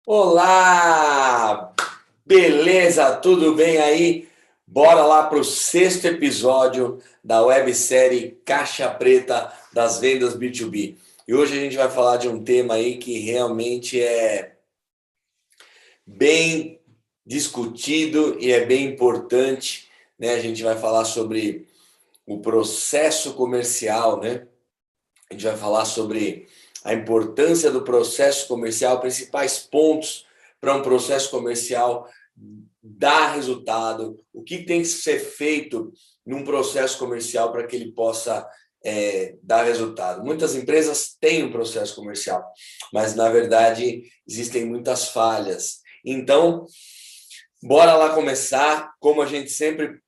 Olá! Beleza? Tudo bem aí? Bora lá para o sexto episódio da websérie Caixa Preta das Vendas B2B. E hoje a gente vai falar de um tema aí que realmente é bem discutido e é bem importante, né? A gente vai falar sobre o processo comercial, né? A gente vai falar sobre a importância do processo comercial, principais pontos para um processo comercial dar resultado, o que tem que ser feito num processo comercial para que ele possa dar resultado. Muitas empresas têm um processo comercial, mas na verdade existem muitas falhas. Então, bora lá começar. Como a gente sempre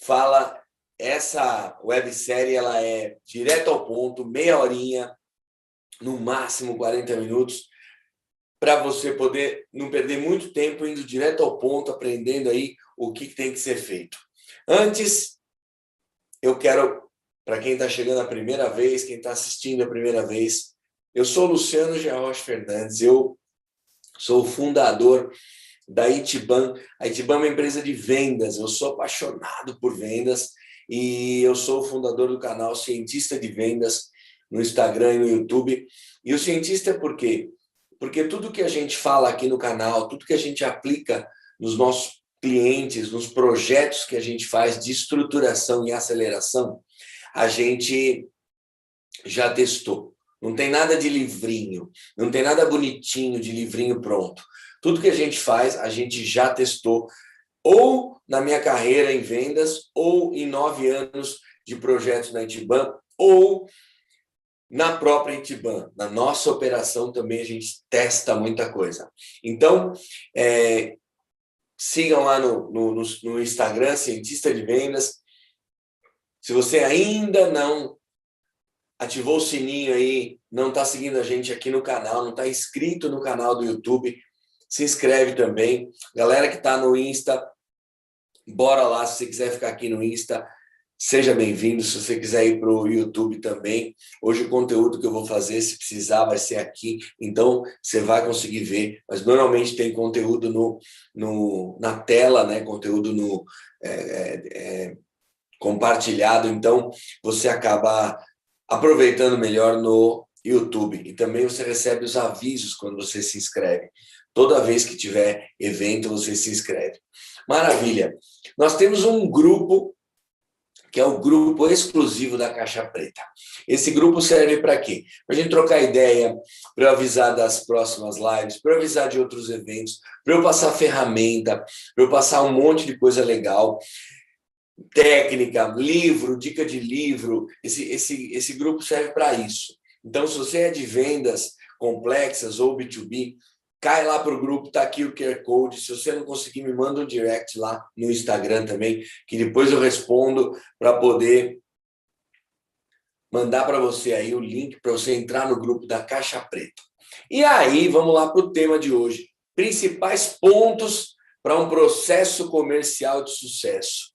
fala, essa websérie ela é direto ao ponto, meia horinha, no máximo 40 minutos, para você poder não perder muito tempo indo direto ao ponto, aprendendo aí o que tem que ser feito. Antes, eu quero, para quem está chegando a primeira vez, quem está assistindo a primeira vez, eu sou Luciano Geroche Fernandes, eu sou o fundador da Itiban. A Itiban é uma empresa de vendas, eu sou apaixonado por vendas e eu sou o fundador do canal Cientista de Vendas no Instagram e no YouTube. E o cientista é por quê? Porque tudo que a gente fala aqui no canal, tudo que a gente aplica nos nossos clientes, nos projetos que a gente faz de estruturação e aceleração, a gente já testou. Não tem nada de livrinho, não tem nada bonitinho de livrinho pronto. Tudo que a gente faz, a gente já testou, ou na minha carreira em vendas, ou em 9 anos de projetos na Itiban, ou na própria Itiban. Na nossa operação também a gente testa muita coisa. Então, sigam lá no Instagram, Cientista de Vendas. Se você ainda não ativou o sininho aí, não está seguindo a gente aqui no canal, não está inscrito no canal do YouTube, se inscreve também. Galera que está no Insta, bora lá, se você quiser ficar aqui no Insta, seja bem-vindo. Se você quiser ir para o YouTube também, hoje o conteúdo que eu vou fazer, se precisar, vai ser aqui, então você vai conseguir ver, mas normalmente tem conteúdo na tela, né? Conteúdo compartilhado, então você acaba aproveitando melhor no YouTube. E também você recebe os avisos quando você se inscreve. Toda vez que tiver evento, você se inscreve. Maravilha! Nós temos um grupo, que é o grupo exclusivo da Caixa Preta. Esse grupo serve para quê? Para a gente trocar ideia, para eu avisar das próximas lives, para eu avisar de outros eventos, para eu passar ferramenta, para eu passar um monte de coisa legal, técnica, livro, dica de livro. Esse grupo serve para isso. Então, se você é de vendas complexas ou B2B, cai lá para o grupo, está aqui o QR Code. Se você não conseguir, me manda um direct lá no Instagram também, que depois eu respondo para poder mandar para você aí o link para você entrar no grupo da Caixa Preta. E aí, vamos lá para o tema de hoje. Principais pontos para um processo comercial de sucesso.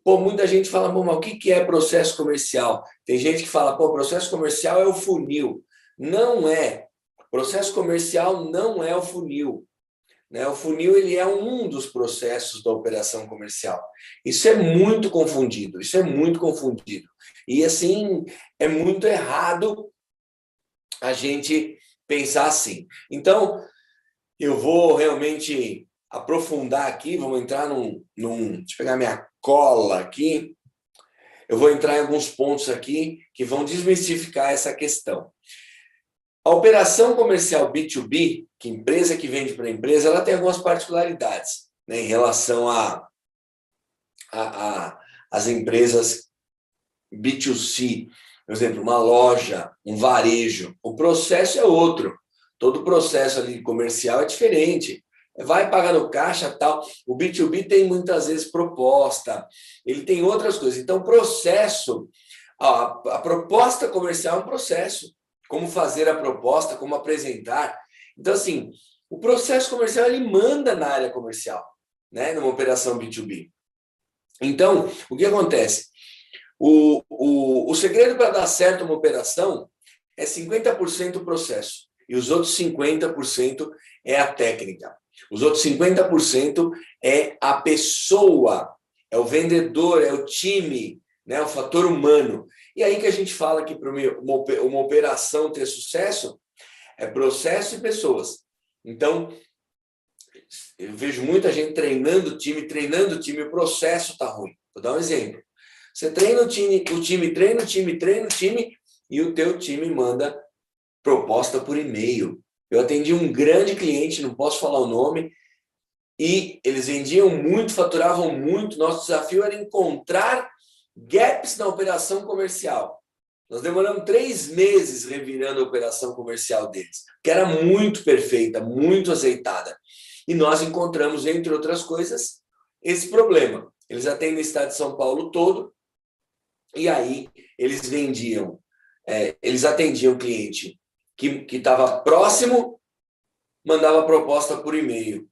Pô, muita gente fala, mas o que é processo comercial? Tem gente que fala, pô, processo comercial é o funil. Não é. Processo comercial não é o funil. Né? O funil ele é um dos processos da operação comercial. Isso é muito confundido, isso é muito confundido. E assim, é muito errado a gente pensar assim. Então, eu vou realmente aprofundar aqui, vamos entrar deixa eu pegar minha cola aqui, eu vou entrar em alguns pontos aqui que vão desmistificar essa questão. A operação comercial B2B, que empresa que vende para empresa, ela tem algumas particularidades, né, em relação às empresas B2C. Por exemplo, uma loja, um varejo, o processo é outro. Todo o processo ali comercial é diferente. Vai pagar no caixa, tal. O B2B tem muitas vezes proposta, ele tem outras coisas. Então, o processo, a proposta comercial é um processo. Como fazer a proposta, como apresentar. Então, assim, o processo comercial, ele manda na área comercial, né, numa operação B2B. Então, o que acontece? O segredo para dar certo uma operação é 50% processo e os outros 50% é a técnica. Os outros 50% é a pessoa, é o vendedor, é o time, né, o fator humano. E aí que a gente fala que para uma operação ter sucesso, é processo e pessoas. Então, eu vejo muita gente treinando o time, o processo está ruim. Vou dar um exemplo. Você treina o time treina o time, e o teu time manda proposta por e-mail. Eu atendi um grande cliente, não posso falar o nome, e eles vendiam muito, faturavam muito. Nosso desafio era encontrar gaps na operação comercial. Nós demoramos 3 meses revirando a operação comercial deles, que era muito perfeita, muito aceitada. E nós encontramos, entre outras coisas, esse problema. Eles atendem o estado de São Paulo todo, e aí eles vendiam, eles atendiam o cliente que estava próximo, mandava proposta por e-mail.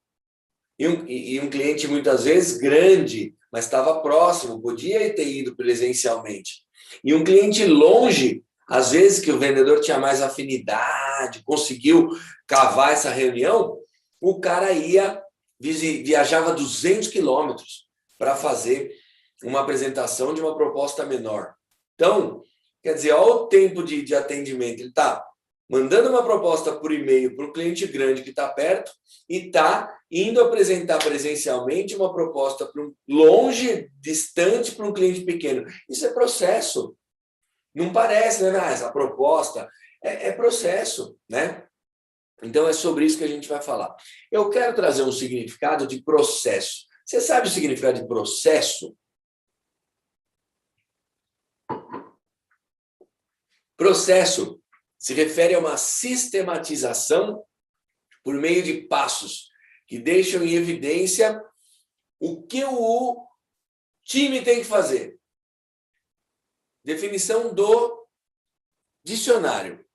E um cliente, muitas vezes, grande, mas estava próximo, podia ter ido presencialmente. E um cliente longe, às vezes que o vendedor tinha mais afinidade, conseguiu cavar essa reunião, o cara viajava 200 quilômetros para fazer uma apresentação de uma proposta menor. Então, quer dizer, olha o tempo de atendimento. Ele está mandando uma proposta por e-mail para um cliente grande que está perto e está indo apresentar presencialmente uma proposta para um longe, distante, para um cliente pequeno. Isso é processo. Não parece, né? Essa proposta é processo, né? Então, é sobre isso que a gente vai falar. Eu quero trazer um significado de processo. Você sabe o significado de processo? Processo se refere a uma sistematização por meio de passos que deixam em evidência o que o time tem que fazer. Definição do dicionário.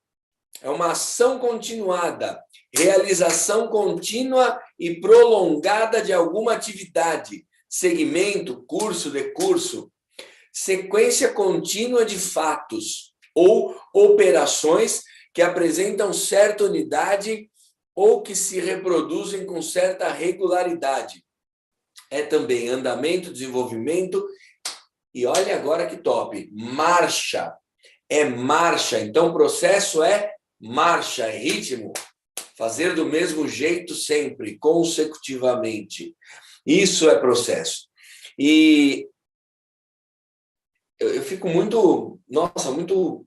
É uma ação continuada, realização contínua e prolongada de alguma atividade, segmento, curso, decurso, sequência contínua de fatos ou operações que apresentam certa unidade ou que se reproduzem com certa regularidade. É também andamento, desenvolvimento e olha agora que top, marcha. É marcha, então o processo é marcha, é ritmo. Fazer do mesmo jeito sempre, consecutivamente. Isso é processo. E eu fico muito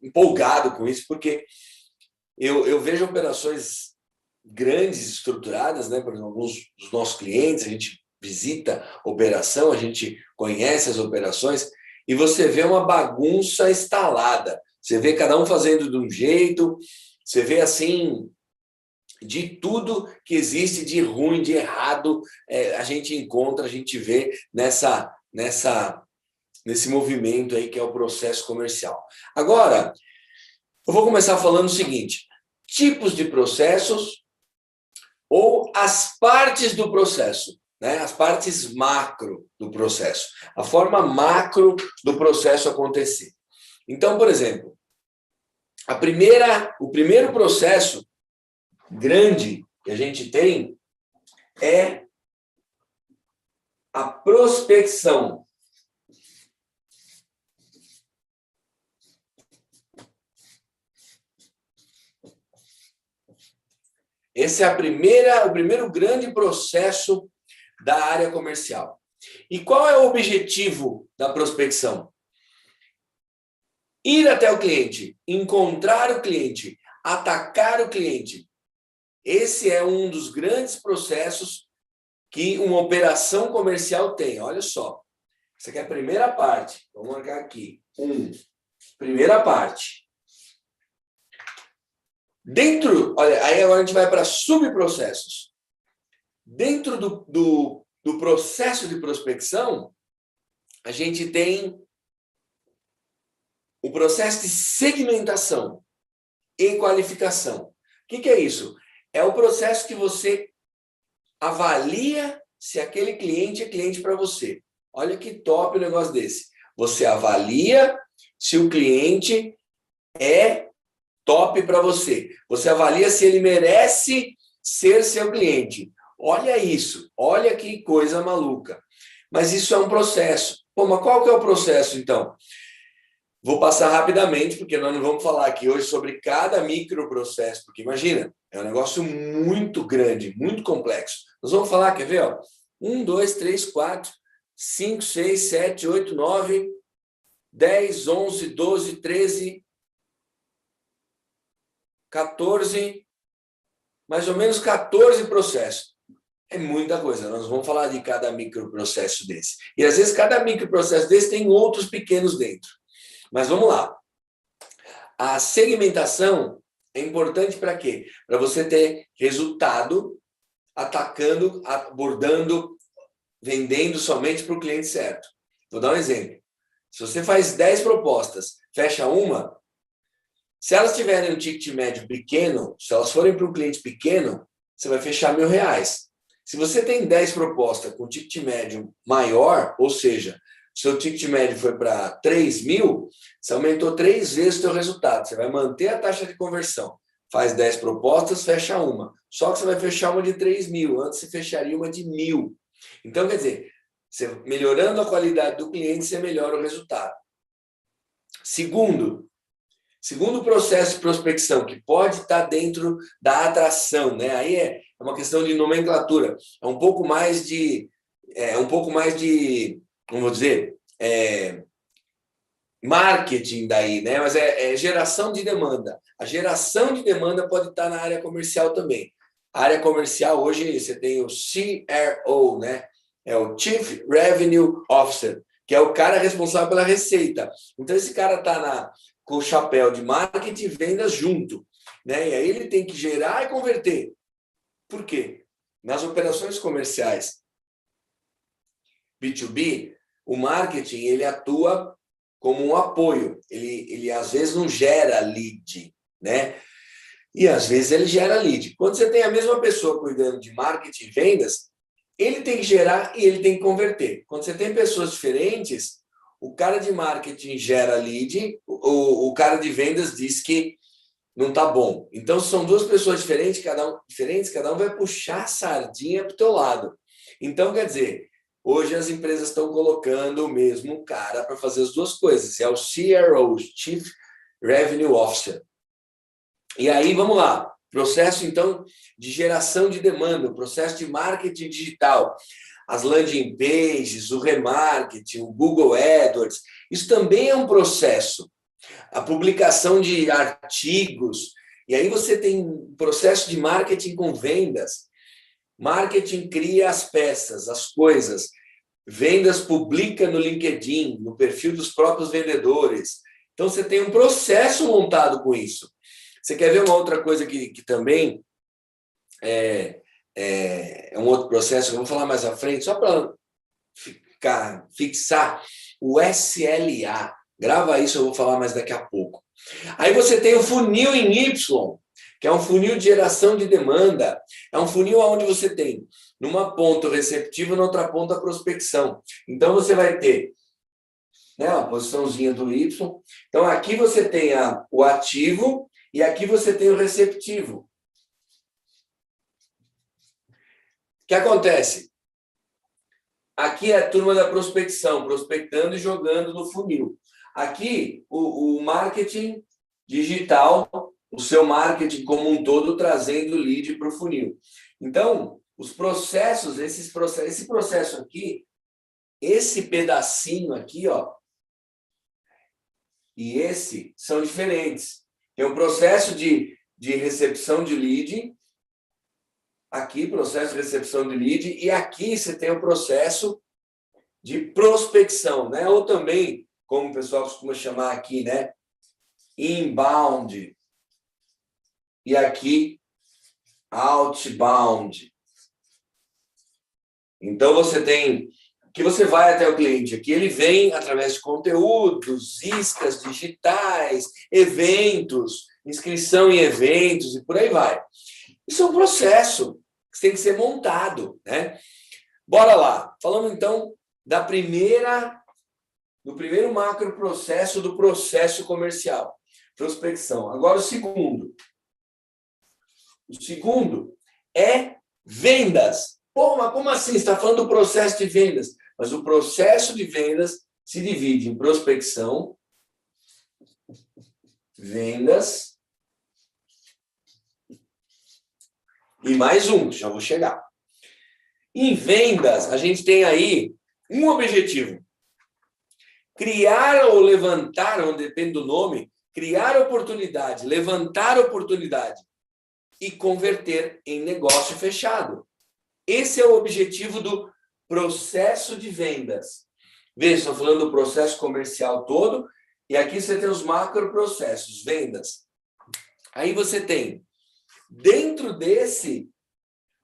empolgado com isso, porque eu vejo operações grandes, estruturadas, né? Por exemplo, alguns dos nossos clientes, a gente visita operação, a gente conhece as operações, e você vê uma bagunça instalada. Você vê cada um fazendo de um jeito, você vê assim, de tudo que existe de ruim, de errado, a gente encontra, a gente vê nesse movimento aí que é o processo comercial. Agora, eu vou começar falando o seguinte: tipos de processos ou as partes do processo, né? As partes macro do processo, a forma macro do processo acontecer. Então, por exemplo, o primeiro processo grande que a gente tem é a prospecção. Esse é o primeiro grande processo da área comercial. E qual é o objetivo da prospecção? Ir até o cliente, encontrar o cliente, atacar o cliente. Esse é um dos grandes processos que uma operação comercial tem. Olha só. Essa aqui é a primeira parte. Vamos marcar aqui. Primeira parte. Olha, aí agora a gente vai para subprocessos. Dentro do processo de prospecção, a gente tem o processo de segmentação e qualificação. O que é isso? É o processo que você avalia se aquele cliente é cliente para você. Olha que top o negócio desse. Você avalia se o cliente é top para você. Você avalia se ele merece ser seu cliente. Olha isso, olha que coisa maluca. Mas isso é um processo. Pô, mas qual que é o processo, então? Vou passar rapidamente, porque nós não vamos falar aqui hoje sobre cada microprocesso, porque imagina, é um negócio muito grande, muito complexo. Nós vamos falar, quer ver? Ó, 1, 2, 3, 4, 5, 6, 7, 8, 9, 10, 11, 12, 13, 14, mais ou menos 14 processos. É muita coisa, nós vamos falar de cada microprocesso desse. E às vezes cada microprocesso desse tem outros pequenos dentro. Mas vamos lá. A segmentação é importante para quê? Para você ter resultado atacando, abordando, vendendo somente para o cliente certo. Vou dar um exemplo. Se você faz 10 propostas, fecha uma, se elas tiverem um ticket médio pequeno, se elas forem para um cliente pequeno, você vai fechar R$1.000. Se você tem 10 propostas com ticket médio maior, ou seja, seu ticket médio foi para 3.000, você aumentou 3 vezes o seu resultado. Você vai manter a taxa de conversão. Faz 10 propostas, fecha uma. Só que você vai fechar uma de 3.000. Antes você fecharia uma de 1.000. Então, quer dizer, você, melhorando a qualidade do cliente, você melhora o resultado. Segundo processo de prospecção, que pode estar dentro da atração, né? Aí é uma questão de nomenclatura. É um pouco mais de, vamos dizer, marketing daí, né? Mas é geração de demanda. A geração de demanda pode estar na área comercial também. A área comercial, hoje, você tem o CRO, né? É o Chief Revenue Officer, que é o cara responsável pela receita. Então, esse cara está com o chapéu de marketing e vendas junto, né? E aí ele tem que gerar e converter. Por quê? Nas operações comerciais B2B, o marketing ele atua como um apoio. Ele às vezes não gera lead, né? E às vezes ele gera lead. Quando você tem a mesma pessoa cuidando de marketing e vendas, ele tem que gerar e ele tem que converter. Quando você tem pessoas diferentes, o cara de marketing gera lead, o cara de vendas diz que não está bom. Então, são duas pessoas diferentes, cada um vai puxar a sardinha para o teu lado. Então, quer dizer, hoje as empresas estão colocando o mesmo cara para fazer as duas coisas. É o CRO, Chief Revenue Officer. E aí, vamos lá. Processo, então, de geração de demanda, o processo de marketing digital. As landing pages, o remarketing, o Google AdWords. Isso também é um processo. A publicação de artigos. E aí você tem um processo de marketing com vendas. Marketing cria as peças, as coisas. Vendas publica no LinkedIn, no perfil dos próprios vendedores. Então, você tem um processo montado com isso. Você quer ver uma outra coisa que também é um outro processo, que eu vou falar mais à frente, só para fixar o SLA. Grava isso, eu vou falar mais daqui a pouco. Aí você tem o funil em Y, que é um funil de geração de demanda. É um funil onde você tem, numa ponta receptiva, na outra ponta a prospecção. Então, você vai ter, né, a posiçãozinha do Y. Então, aqui você tem o ativo e aqui você tem o receptivo. O que acontece? Aqui é a turma da prospecção, prospectando e jogando no funil. Aqui, o marketing digital, o seu marketing como um todo, trazendo lead para o funil. Então, os processos, esse processo aqui, esse pedacinho aqui, ó, e esse são diferentes. Tem um processo de recepção de lead, aqui, processo de recepção de lead, e aqui você tem o processo de prospecção, né? Ou também, como o pessoal costuma chamar aqui, né? Inbound. E aqui, outbound. Então, você tem... Aqui você vai até o cliente. Aqui ele vem através de conteúdos, iscas digitais, eventos, inscrição em eventos e por aí vai. Isso é um processo que tem que ser montado, né? Bora lá. Falando, então, do primeiro macro processo do processo comercial. prospecção. Agora o segundo. O segundo é vendas. Pô, mas como assim? Você está falando do processo de vendas. Mas o processo de vendas se divide em prospecção, vendas e mais um, já vou chegar. Em vendas, a gente tem aí um objetivo. Criar ou levantar, ou depende do nome, criar oportunidade, levantar oportunidade e converter em negócio fechado. Esse é o objetivo do processo de vendas. Veja, estou falando do processo comercial todo, e aqui você tem os macroprocessos, vendas. Aí você tem, dentro desse,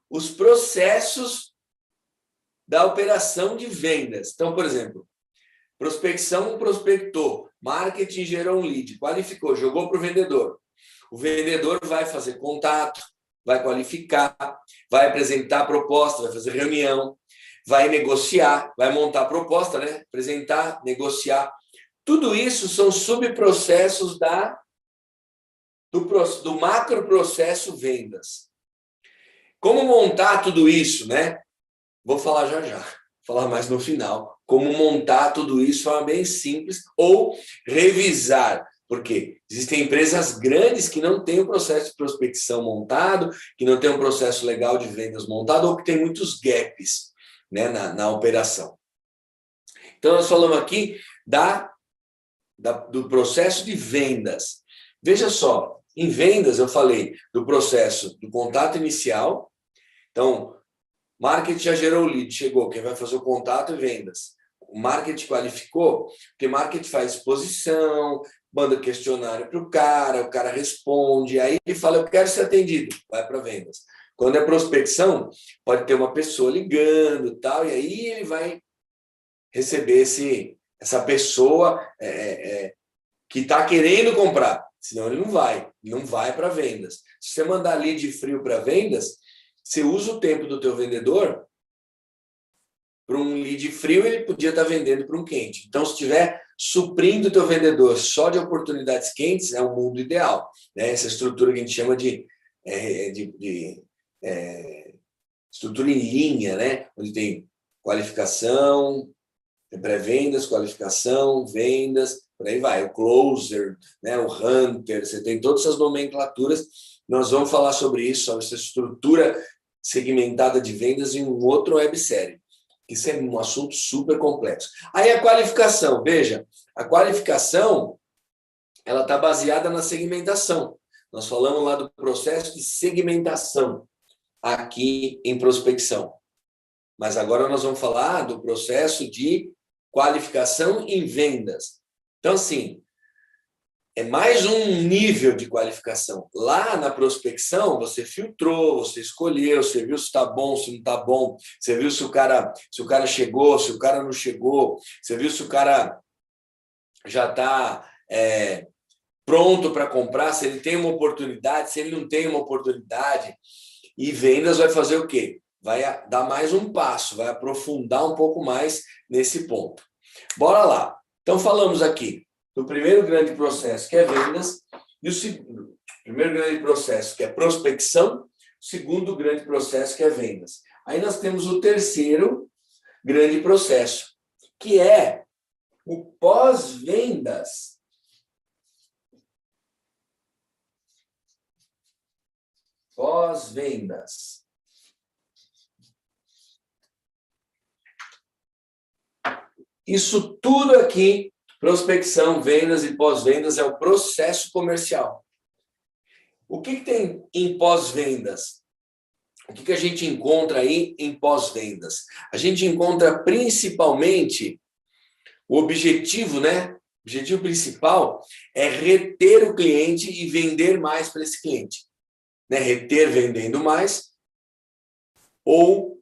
os processos da operação de vendas. Então, por exemplo, prospecção prospectou, marketing gerou um lead, qualificou, jogou para o vendedor. O vendedor vai fazer contato, vai qualificar, vai apresentar a proposta, vai fazer reunião, vai negociar, vai montar a proposta, né? Apresentar, negociar. Tudo isso são subprocessos do macroprocesso vendas. Como montar tudo isso, né? Vou falar já. Vou falar mais no final. Como montar tudo isso de forma bem simples ou revisar. Porque existem empresas grandes que não têm o processo de prospecção montado, que não têm um processo legal de vendas montado ou que tem muitos gaps, né, na operação. Então, nós falamos aqui do processo de vendas. Veja só, em vendas eu falei do processo do contato inicial. Então, marketing já gerou o lead, chegou, quem vai fazer o contato é vendas. O marketing qualificou, porque marketing faz exposição, manda questionário para o cara responde, aí ele fala, eu quero ser atendido, vai para vendas. Quando é prospecção, pode ter uma pessoa ligando, tal, e aí ele vai receber essa pessoa que está querendo comprar, senão ele não vai para vendas. Se você mandar lead frio para vendas, você usa o tempo do teu vendedor para um lead frio, ele podia estar vendendo para um quente. Então, se estiver suprindo o teu vendedor só de oportunidades quentes, é um mundo ideal, né? Essa estrutura que a gente chama de estrutura em linha, né? Onde tem qualificação, pré-vendas, qualificação, vendas, por aí vai. O closer, né? O hunter, você tem todas essas nomenclaturas. Nós vamos falar sobre isso, sobre essa estrutura segmentada de vendas em um outro websérie. Isso é um assunto super complexo. Aí a qualificação, veja, a qualificação, ela está baseada na segmentação. Nós falamos lá do processo de segmentação aqui em prospecção. Mas agora nós vamos falar do processo de qualificação em vendas. Então, assim, é mais um nível de qualificação. Lá na prospecção, você filtrou, você escolheu, você viu se está bom, se não está bom, você viu se o cara chegou, se o cara não chegou, você viu se o cara já está pronto para comprar, se ele tem uma oportunidade, se ele não tem uma oportunidade. E vendas vai fazer o quê? Vai dar mais um passo, vai aprofundar um pouco mais nesse ponto. Bora lá. Então, falamos aqui do primeiro grande processo, que é vendas, e o primeiro grande processo, que é prospecção, o segundo grande processo, que é vendas. Aí nós temos o terceiro grande processo, que é o pós-vendas. Pós-vendas. Isso tudo aqui, prospecção, vendas e pós-vendas, é o processo comercial. O que tem em pós-vendas? O que a gente encontra aí em pós-vendas? A gente encontra principalmente o objetivo, né? O objetivo principal é reter o cliente e vender mais para esse cliente. Né? Reter vendendo mais ou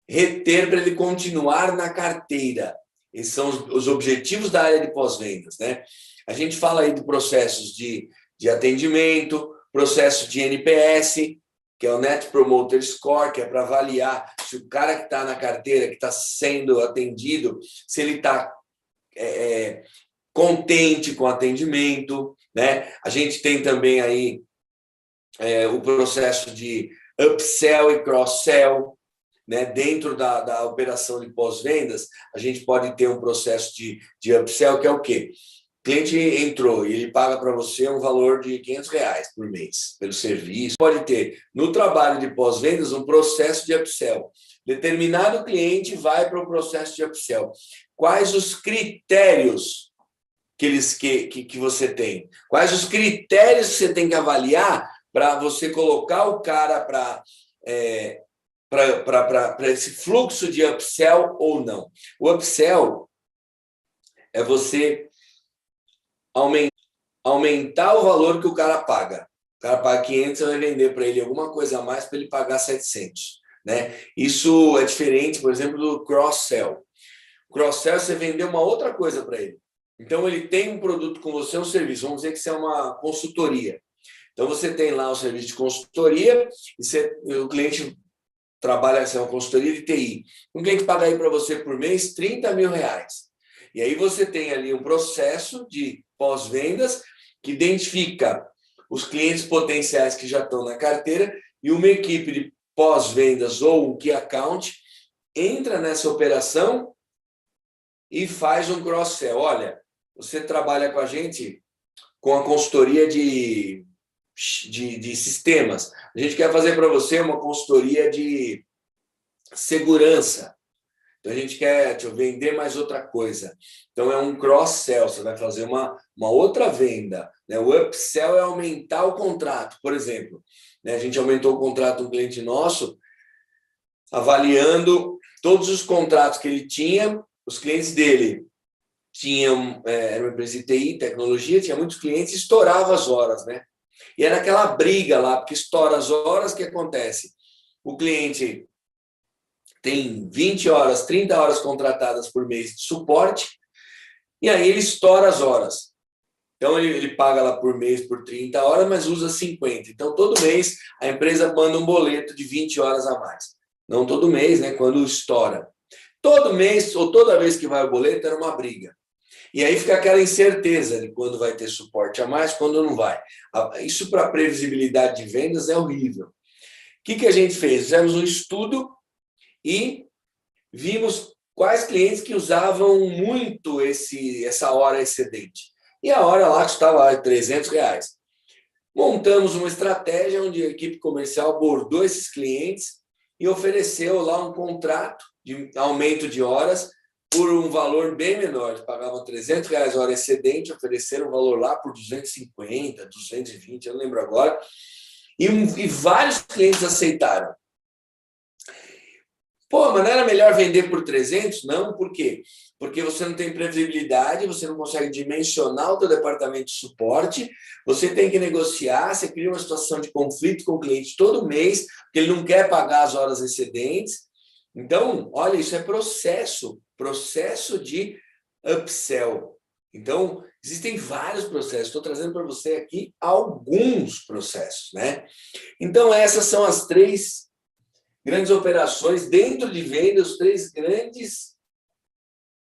reter para ele continuar na carteira. Esses são os objetivos da área de pós-vendas, né? A gente fala aí de processos de atendimento, processo de NPS, que é o Net Promoter Score, que é para avaliar se o cara que está na carteira, que está sendo atendido, se ele está contente com o atendimento, né? A gente tem também aí o processo de upsell e cross-sell, né? Dentro da operação de pós-vendas, a gente pode ter um processo de upsell, que é o quê? O cliente entrou e ele paga para você um valor de R$ 500 por mês pelo serviço. Pode ter, no trabalho de pós-vendas, um processo de upsell. Determinado cliente vai para o processo de upsell. Quais os critérios que você tem? Quais os critérios que você tem que avaliar para você colocar o cara para esse fluxo de upsell ou não? O upsell é você aumentar o valor que o cara paga. O cara paga 500, você vai vender para ele alguma coisa a mais para ele pagar 700. Né? Isso é diferente, por exemplo, do cross-sell. Cross-sell é você vender uma outra coisa para ele. Então, ele tem um produto com você, um serviço. Vamos dizer que isso é uma consultoria. Então, você tem lá o serviço de consultoria e o cliente trabalha, é uma consultoria de TI. Um cliente paga aí para você por mês R$ 30 mil. E aí você tem ali um processo de pós-vendas que identifica os clientes potenciais que já estão na carteira e uma equipe de pós-vendas ou um key account entra nessa operação e faz um cross-sell. Olha, você trabalha com a gente com a consultoria de sistemas. A gente quer fazer para você uma consultoria de segurança. Então, a gente quer vender mais outra coisa. Então, é um cross-sell. Você vai fazer uma outra venda. Né? O upsell é aumentar o contrato. Por exemplo, né? A gente aumentou o contrato de um cliente nosso, avaliando todos os contratos que ele tinha. Os clientes dele tinham, era uma empresa de TI, tecnologia, tinha muitos clientes, estourava as horas, né? E era aquela briga lá, porque estoura as horas, o que acontece? O cliente tem 20 horas, 30 horas contratadas por mês de suporte, e aí ele estoura as horas. Então, ele paga lá por mês por 30 horas, mas usa 50. Então, todo mês, a empresa manda um boleto de 20 horas a mais. Não todo mês, né? Quando estoura. Todo mês, ou toda vez que vai o boleto, era uma briga. E aí fica aquela incerteza de quando vai ter suporte a mais, quando não vai. Isso, para previsibilidade de vendas, é horrível. O que a gente fez? Fizemos um estudo e vimos quais clientes que usavam muito essa hora excedente. E a hora lá custava R$ 300. Montamos uma estratégia onde a equipe comercial abordou esses clientes e ofereceu lá um contrato de aumento de horas por um valor bem menor. Eles pagavam R$ 300 a hora excedente, ofereceram um valor lá por 250, 220, eu não lembro agora. E vários clientes aceitaram. Pô, mas não era melhor vender por 300? Não, por quê? Porque você não tem previsibilidade, você não consegue dimensionar o teu departamento de suporte, você tem que negociar, você cria uma situação de conflito com o cliente todo mês, porque ele não quer pagar as horas excedentes. Então, olha, isso é processo de upsell. Então, existem vários processos, estou trazendo para você aqui alguns processos, né? Então, essas são as 3 grandes operações dentro de vendas, os 3 grandes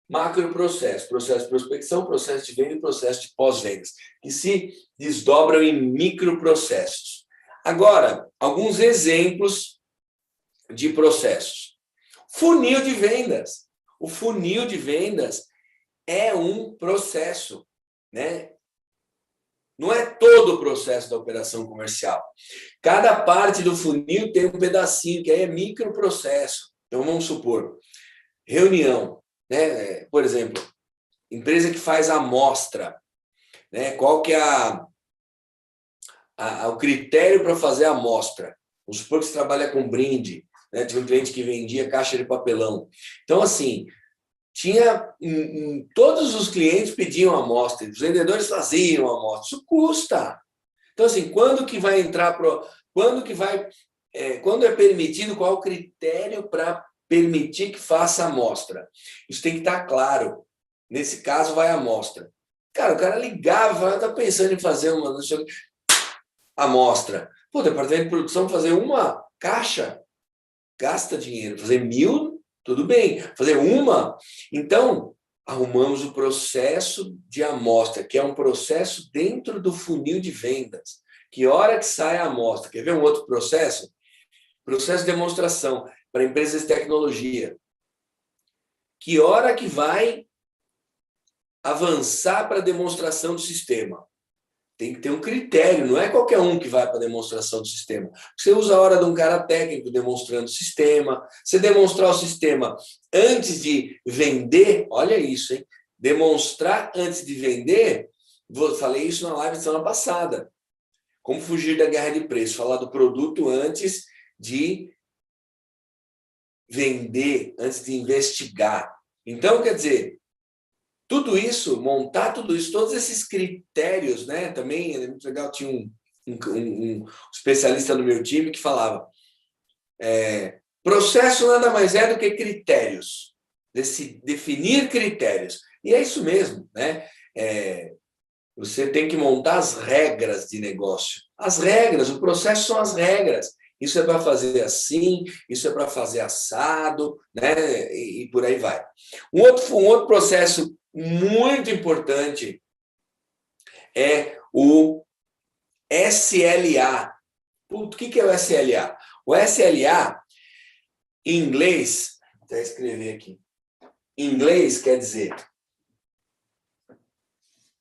macroprocessos: processo de prospecção, processo de venda e processo de pós-vendas, que se desdobram em microprocessos. Agora, alguns exemplos de processos. Funil de vendas. O funil de vendas é um processo, né? Não é todo o processo da operação comercial. Cada parte do funil tem um pedacinho, que aí é microprocesso. Então, vamos supor, reunião, né? Por exemplo, empresa que faz amostra, né? Qual que é o critério para fazer a amostra? Vamos supor que você trabalha com brinde, né? Tinha um cliente que vendia caixa de papelão. Então, assim, todos os clientes pediam amostra, os vendedores faziam amostra. Isso custa. Então, assim, quando é permitido, qual o critério para permitir que faça a amostra? Isso tem que estar claro. Nesse caso, vai a amostra. Cara, o cara ligava, está pensando em fazer uma amostra. Pô, o departamento de produção fazer uma caixa gasta dinheiro. Fazer 1000, tudo bem. Fazer uma. Então, arrumamos o processo de amostra, que é um processo dentro do funil de vendas. Que hora que sai a amostra? Quer ver um outro processo? Processo de demonstração para empresas de tecnologia. Que hora que vai avançar para a demonstração do sistema? Tem que ter um critério, não é qualquer um que vai para a demonstração do sistema. Você usa a hora de um cara técnico demonstrando o sistema. Você demonstrar o sistema antes de vender, olha isso, hein? Demonstrar antes de vender, falei isso na live da semana passada. Como fugir da guerra de preço? Falar do produto antes de vender, antes de investigar. Então, quer dizer, tudo isso, montar tudo isso, todos esses critérios, né? Também é muito legal, tinha um especialista no meu time que falava processo nada mais é do que critérios, definir critérios. E é isso mesmo, né? Você tem que montar as regras de negócio. As regras, o processo são as regras. Isso é para fazer assim, isso é para fazer assado, né? E por aí vai. Um outro processo muito importante é o SLA. O que é o SLA? O SLA, em inglês, vou até escrever aqui. Em inglês quer dizer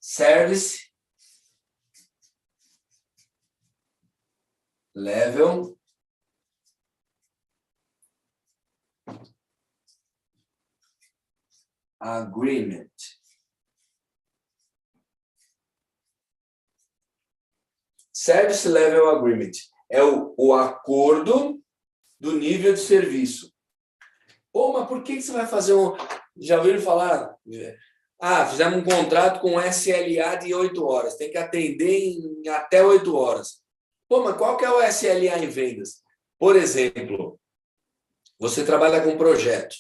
Service Level Agreement. Service Level Agreement é o acordo do nível de serviço. Pô, mas por que você vai fazer Já ouviram falar? Fizemos um contrato com SLA de 8 horas. Tem que atender em até 8 horas. Pô, mas qual que é o SLA em vendas? Por exemplo, você trabalha com projeto.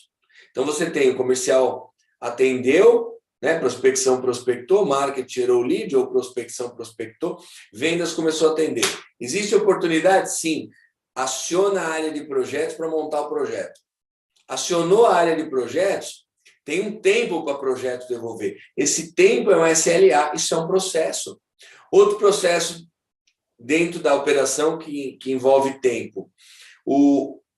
Então, você tem o comercial atendeu, né? Prospecção prospectou, marketing gerou lead, ou prospecção prospectou, vendas começou a atender. Existe oportunidade? Sim. Aciona a área de projetos para montar o projeto. Acionou a área de projetos, tem um tempo para o projeto devolver. Esse tempo é um SLA, isso é um processo. Outro processo dentro da operação que envolve tempo.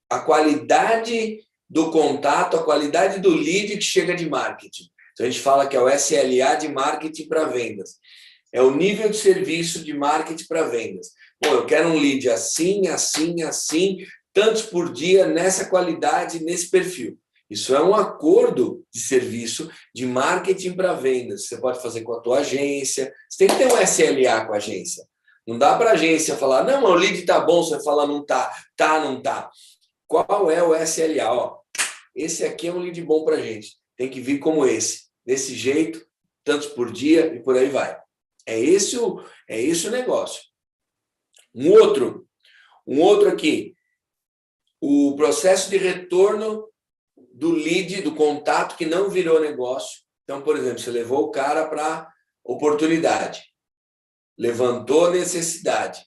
A qualidade do contato, a qualidade do lead que chega de marketing. Então, a gente fala que é o SLA de marketing para vendas. É o nível de serviço de marketing para vendas. Bom, eu quero um lead assim, assim, assim, tantos por dia, nessa qualidade, nesse perfil. Isso é um acordo de serviço de marketing para vendas. Você pode fazer com a tua agência. Você tem que ter um SLA com a agência. Não dá para a agência falar, não, o lead está bom, você fala, não está, não está. Qual é o SLA? Ó, esse aqui é um lead bom para a gente. Tem que vir como esse. Desse jeito, tantos por dia e por aí vai. É esse o negócio. Um outro aqui. O processo de retorno do lead, do contato que não virou negócio. Então, por exemplo, você levou o cara para oportunidade. Levantou necessidade.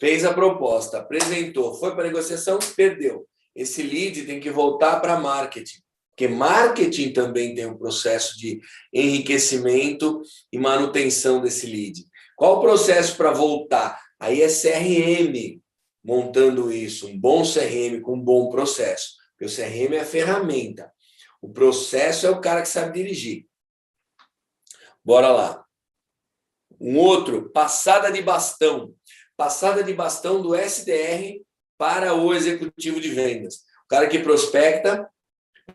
Fez a proposta, apresentou, foi para a negociação, perdeu. Esse lead tem que voltar para marketing, porque marketing também tem um processo de enriquecimento e manutenção desse lead. Qual o processo para voltar? Aí é CRM montando isso, um bom CRM com um bom processo. Porque o CRM é a ferramenta. O processo é o cara que sabe dirigir. Bora lá. Um outro, passada de bastão. Passada de bastão do SDR para o executivo de vendas. O cara que prospecta,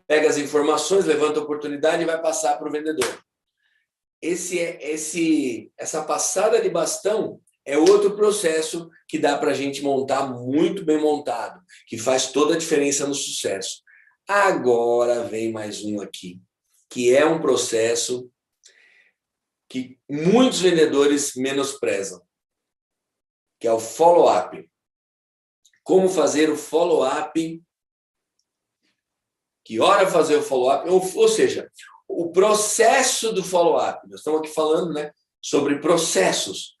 pega as informações, levanta a oportunidade e vai passar para o vendedor. Essa passada de bastão é outro processo que dá para a gente montar muito bem montado, que faz toda a diferença no sucesso. Agora vem mais um aqui, que é um processo que muitos vendedores menosprezam, que é o follow-up. Como fazer o follow-up? Que hora fazer o follow-up? Ou seja, o processo do follow-up. Nós estamos aqui falando, né, sobre processos.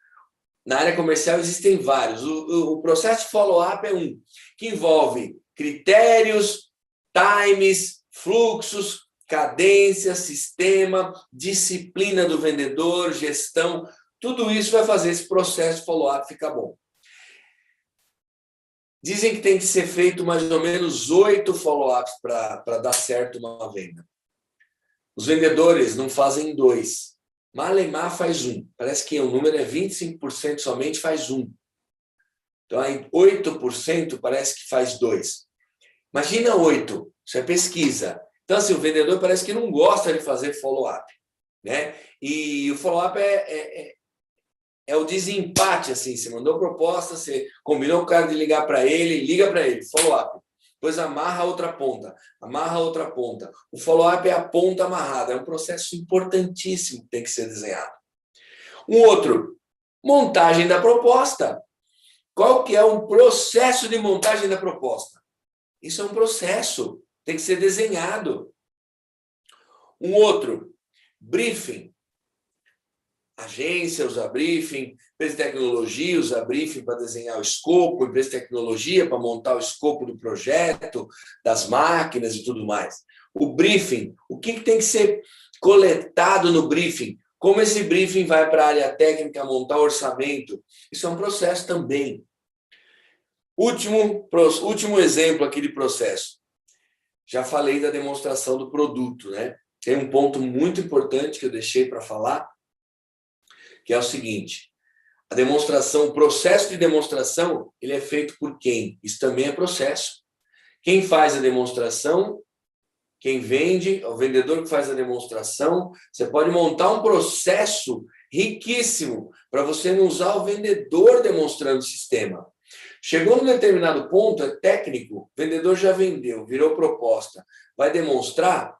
Na área comercial existem vários. O processo de follow-up é um que envolve critérios, times, fluxos, cadência, sistema, disciplina do vendedor, gestão, tudo isso vai fazer esse processo de follow-up ficar bom. Dizem que tem que ser feito mais ou menos 8 follow-ups para dar certo uma venda. Os vendedores não fazem 2. Malemar faz 1. Parece que o número é 25% somente faz 1. Então, aí 8% parece que faz 2. Imagina 8. Isso é pesquisa. Então, assim, o vendedor parece que não gosta de fazer follow-up, né? E o follow-up é o desempate, assim. Você mandou proposta, você combinou com o cara de ligar para ele, liga para ele, follow-up. Depois amarra a outra ponta, amarra a outra ponta. O follow-up é a ponta amarrada. É um processo importantíssimo que tem que ser desenhado. Um outro, montagem da proposta. Qual que é o processo de montagem da proposta? Isso é um processo, tem que ser desenhado. Um outro, briefing. Agência usa briefing, empresa de tecnologia usa briefing para desenhar o escopo, empresa de tecnologia para montar o escopo do projeto, das máquinas e tudo mais. O briefing, o que tem que ser coletado no briefing? Como esse briefing vai para a área técnica montar o orçamento? Isso é um processo também. Último exemplo aqui de processo. Já falei da demonstração do produto, né? Tem um ponto muito importante que eu deixei para falar, que é o seguinte: a demonstração, o processo de demonstração, ele é feito por quem? Isso também é processo. Quem faz a demonstração, quem vende, é o vendedor que faz a demonstração. Você pode montar um processo riquíssimo para você não usar o vendedor demonstrando o sistema. Chegou num determinado ponto, é técnico, o vendedor já vendeu, virou proposta. Vai demonstrar?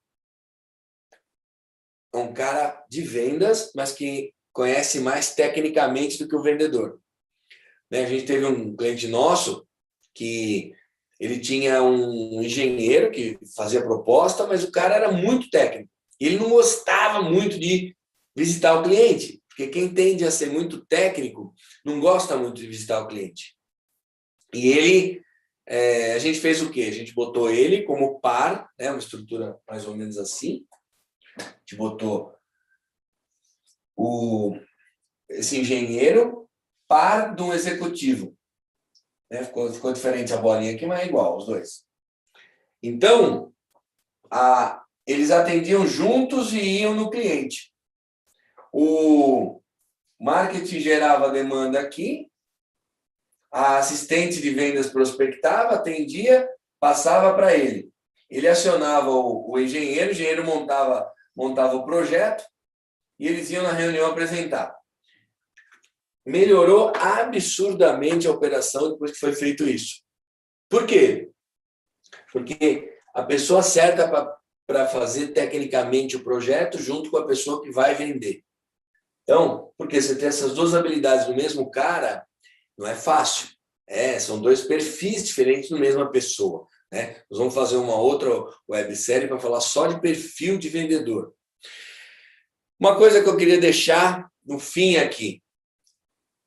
É um cara de vendas, mas que conhece mais tecnicamente do que o vendedor. A gente teve um cliente nosso que ele tinha um engenheiro que fazia proposta, mas o cara era muito técnico. E ele não gostava muito de visitar o cliente, porque quem tende a ser muito técnico não gosta muito de visitar o cliente. E ele, a gente fez o quê? A gente botou ele como par, né, uma estrutura mais ou menos assim. A gente botou esse engenheiro par de um executivo. Né? Ficou diferente a bolinha aqui, mas é igual, os dois. Então, eles atendiam juntos e iam no cliente. O marketing gerava demanda aqui, a assistente de vendas prospectava, atendia, passava para ele. Ele acionava o engenheiro montava o projeto e eles iam na reunião apresentar. Melhorou absurdamente a operação depois que foi feito isso. Por quê? Porque a pessoa certa para fazer tecnicamente o projeto junto com a pessoa que vai vender. Então, porque você tem essas duas habilidades no mesmo cara, não é fácil. São dois perfis diferentes na mesma pessoa. Né? Nós vamos fazer uma outra websérie para falar só de perfil de vendedor. Uma coisa que eu queria deixar no fim aqui.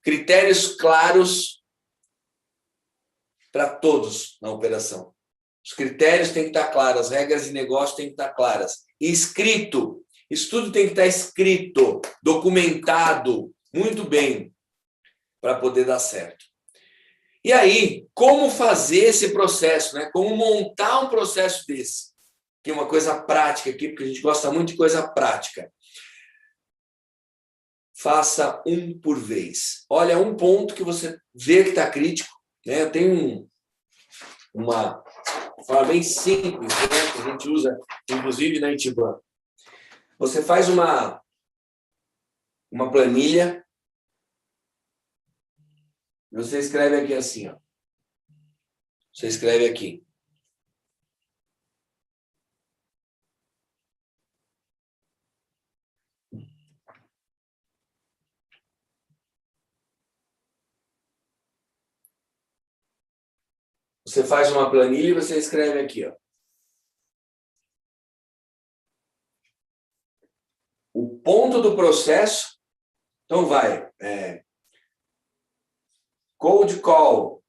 Critérios claros para todos na operação. Os critérios têm que estar claros, as regras de negócio têm que estar claras. E escrito. Isso tudo tem que estar escrito, documentado, muito bem, para poder dar certo. E aí, como fazer esse processo, né? Como montar um processo desse? Que é uma coisa prática aqui, porque a gente gosta muito de coisa prática. Faça um por vez. Olha, um ponto que você vê que está crítico. Né? Eu tenho uma forma bem simples, né? Que a gente usa, inclusive, na Itiban. Você faz uma planilha. Você escreve aqui assim, ó. Você escreve aqui. Você faz uma planilha e você escreve aqui, ó. O ponto do processo, então vai, cold call.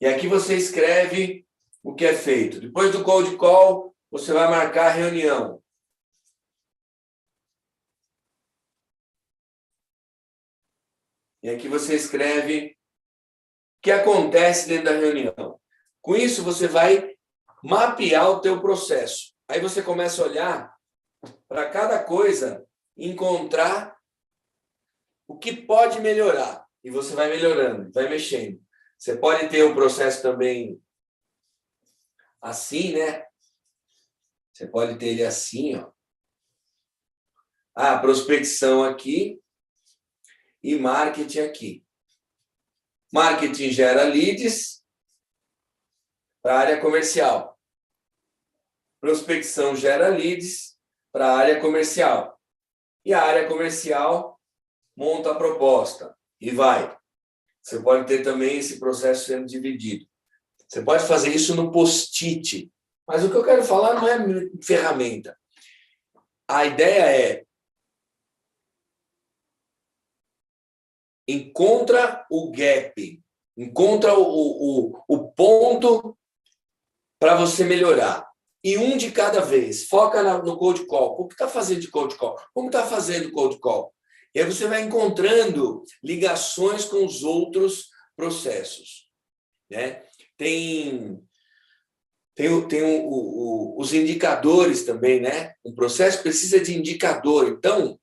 E aqui você escreve o que é feito? Depois do cold call, você vai marcar a reunião. E aqui você escreve o que acontece dentro da reunião. Com isso, você vai mapear o teu processo. Aí você começa a olhar para cada coisa, encontrar o que pode melhorar. E você vai melhorando, vai mexendo. Você pode ter um processo também assim, né? Você pode ter ele assim, ó. Prospecção aqui e marketing aqui. Marketing gera leads para a área comercial. Prospecção gera leads para a área comercial. E a área comercial monta a proposta e vai. Você pode ter também esse processo sendo dividido. Você pode fazer isso no post-it. Mas o que eu quero falar não é ferramenta. A ideia é encontra o gap, encontra o ponto para você melhorar. E um de cada vez. Foca no cold call. O que está fazendo de cold call? Como está fazendo cold call? E aí você vai encontrando ligações com os outros processos. Né? Tem os indicadores também, né? Um processo precisa de indicador. Então,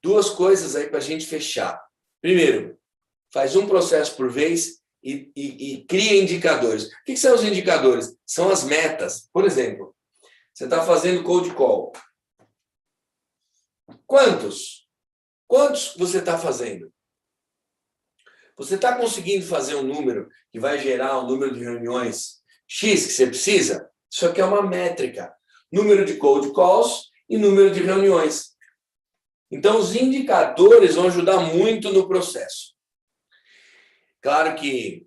duas coisas aí para a gente fechar. Primeiro, faz um processo por vez e cria indicadores. O que são os indicadores? São as metas. Por exemplo, você está fazendo cold call. Quantos você está fazendo? Você está conseguindo fazer um número que vai gerar um número de reuniões X que você precisa? Isso aqui é uma métrica. Número de cold calls e número de reuniões. Então, os indicadores vão ajudar muito no processo. Claro que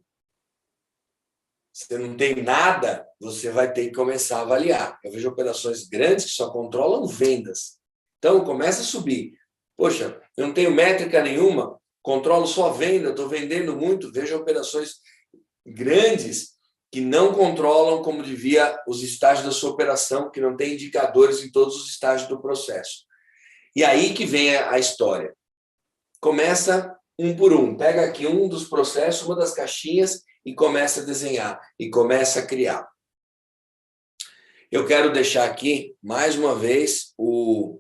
se não tem nada, você vai ter que começar a avaliar. Eu vejo operações grandes que só controlam vendas. Então, começa a subir. Poxa, eu não tenho métrica nenhuma, controlo só venda, estou vendendo muito. Vejo operações grandes que não controlam como devia os estágios da sua operação, que não tem indicadores em todos os estágios do processo. E aí que vem a história. Começa um por um. Pega aqui um dos processos, uma das caixinhas e começa a desenhar. E começa a criar. Eu quero deixar aqui, mais uma vez, o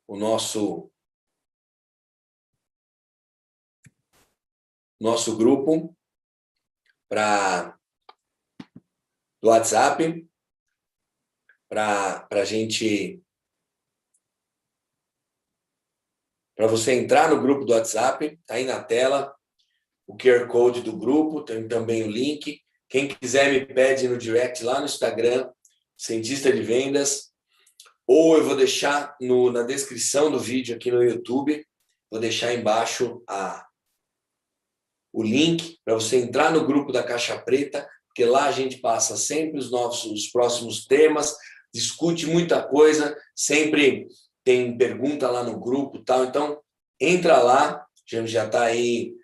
nosso grupo do WhatsApp para você entrar no grupo do WhatsApp, tá aí na tela o QR Code do grupo, tem também o link. Quem quiser me pede no direct lá no Instagram, Cientista de Vendas, ou eu vou deixar na descrição do vídeo aqui no YouTube, vou deixar embaixo o link para você entrar no grupo da Caixa Preta, porque lá a gente passa sempre os próximos temas, discute muita coisa, sempre tem pergunta lá no grupo, tal. Então, entra lá, já está aí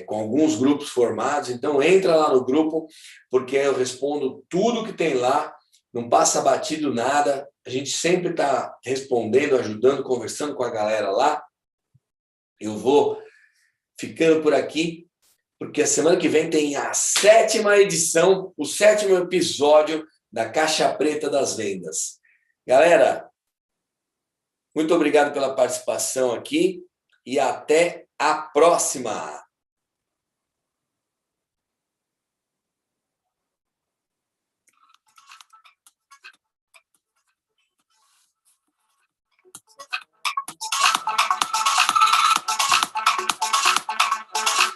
com alguns grupos formados, então entra lá no grupo, porque eu respondo tudo que tem lá, não passa batido nada, a gente sempre está respondendo, ajudando, conversando com a galera lá. Eu vou ficando por aqui, porque a semana que vem tem a 7ª edição, o 7º episódio da Caixa Preta das Vendas. Galera, muito obrigado pela participação aqui e até a próxima!